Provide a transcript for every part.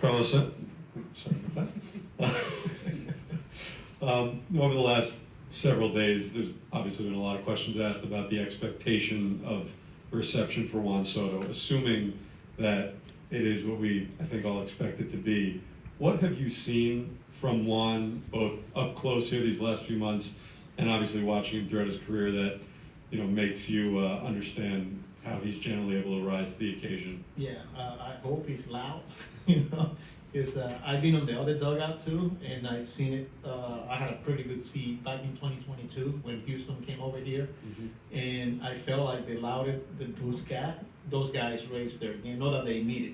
Carlos, sorry about that. Over the last several days, there's obviously been a lot of questions asked about the expectation of reception for Juan Soto, assuming that it is what we, I think, all expect it to be. What have you seen from Juan, both up close here these last few months, and obviously watching him throughout his career, that makes you understand how he's generally able to rise to the occasion? Yeah, I hope he's loud, because I've been on the other dugout too, and I've seen it. I had a pretty good seat back in 2022 when Houston came over here, and I felt like the louder the Bruce got, those guys raised their game, not that they need it.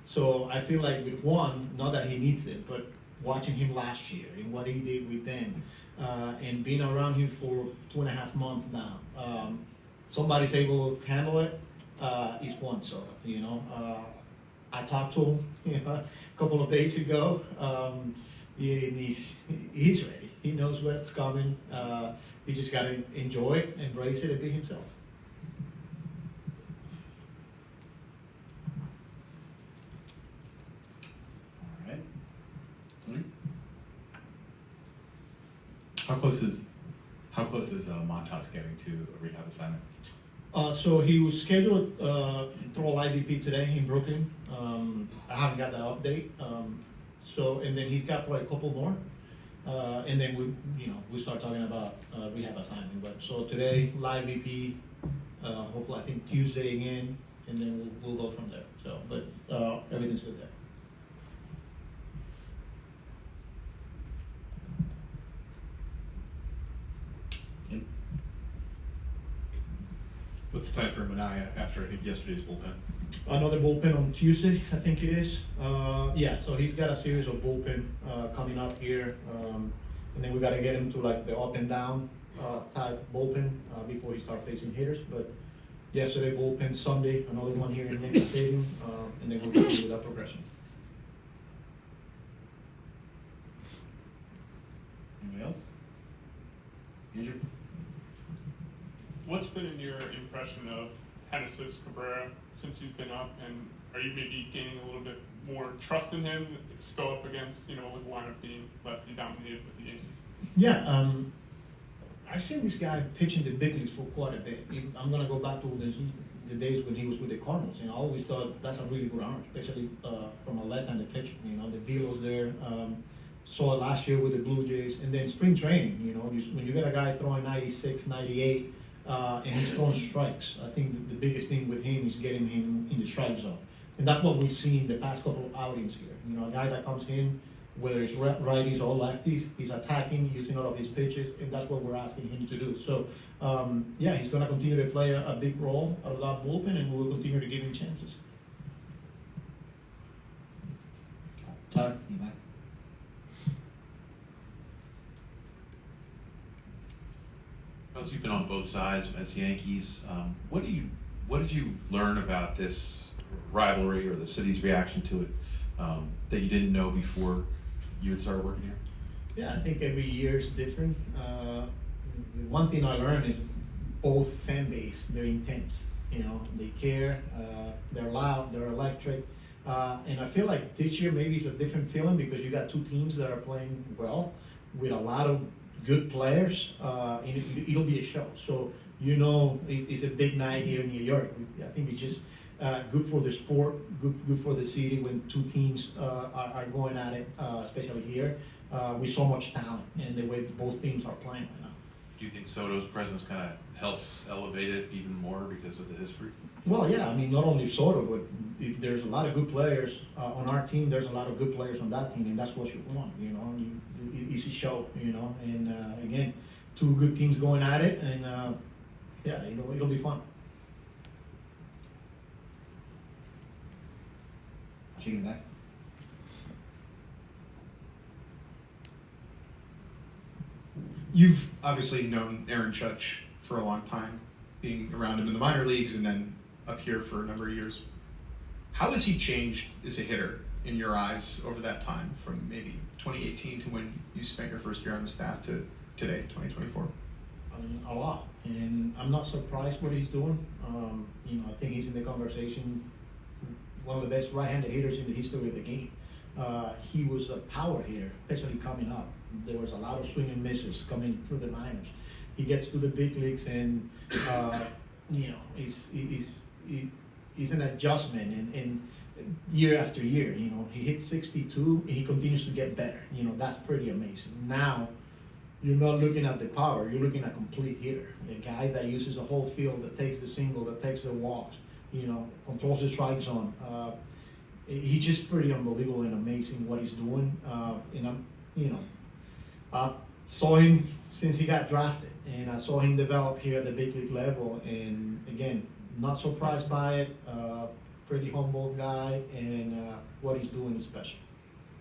So I feel like with Juan, not that he needs it, but watching him last year and what he did with them, and being around him for 2.5 months now, somebody's able to handle it. Is Juan Soto. I talked to him a couple of days ago, and he's ready. He knows what's coming. He just got to enjoy it, embrace it, and be himself. All right. Tony? How close is Montas getting to a rehab assignment? So he was scheduled through a live VP today in Brooklyn. I haven't got that update. And then he's got probably a couple more. And then we start talking about rehab assignment. But so today, live VP, hopefully I think Tuesday again, and then we'll go from there. So, but everything's good there. What's the time for Manaea after, I think, yesterday's bullpen? Another bullpen on Tuesday, I think it is. So he's got a series of bullpen coming up here, and then we got to get him to like the up and down type bullpen before he start facing hitters. But yesterday bullpen, Sunday another one here in Yankee Stadium, and then we'll continue with that progression. Anybody else? Andrew? What's been your impression of Genesis Cabrera since he's been up, and are you maybe gaining a little bit more trust in him to go up against, with the lineup being lefty dominated with the Yankees? Yeah, I've seen this guy pitch in the big leagues for quite a bit. I'm gonna go back to the days when he was with the Cardinals, I always thought that's a really good arm, especially from a left-handed pitcher. The velo's there. Saw it last year with the Blue Jays, and then spring training. When you get a guy throwing 96, 98. And he's throwing strikes. I think the biggest thing with him is getting him in the strike zone. And that's what we've seen the past couple of outings here. A guy that comes in, whether it's righties or lefties, he's attacking, using all of his pitches, and that's what we're asking him to do. So, he's going to continue to play a big role out of that bullpen, and we will continue to give him chances. Tyler, you back? Because you've been on both sides as Yankees, what did you learn about this rivalry or the city's reaction to it that you didn't know before you had started working here? Yeah, I think every year is different. One thing I learned is both fan base, they're intense. They care, they're loud, they're electric. And I feel like this year maybe it's a different feeling because you got two teams that are playing well with a lot of good players, and it'll be a show. So it's a big night here in New York. I think it's just good for the sport, good for the city when two teams are going at it, especially here with so much talent and the way both teams are playing right now. Do you think Soto's presence kind of helps elevate it even more because of the history? Well, yeah. Not only Soto, but there's a lot of good players on our team. There's a lot of good players on that team, and that's what you want. It's a show. And again, two good teams going at it, and it'll be fun. Chicken back. You've obviously known Aaron Judge for a long time, being around him in the minor leagues and then up here for a number of years. How has he changed as a hitter in your eyes over that time, from maybe 2018 to when you spent your first year on the staff to today, 2024? A lot, and I'm not surprised what he's doing. I think he's in the conversation, one of the best right-handed hitters in the history of the game. he was a power hitter, especially coming up. There was a lot of swing and misses coming through the minors. He gets to the big leagues and it's an adjustment and year after year. He hits 62 and he continues to get better. That's pretty amazing. Now you're not looking at the power, you're looking at a complete hitter, a guy that uses the whole field, that takes the single, that takes the walks, controls the strike zone. He's just pretty unbelievable and amazing what he's doing. I saw him since he got drafted, and I saw him develop here at the big league level. And again, not surprised by it. Pretty humble guy, and what he's doing is special.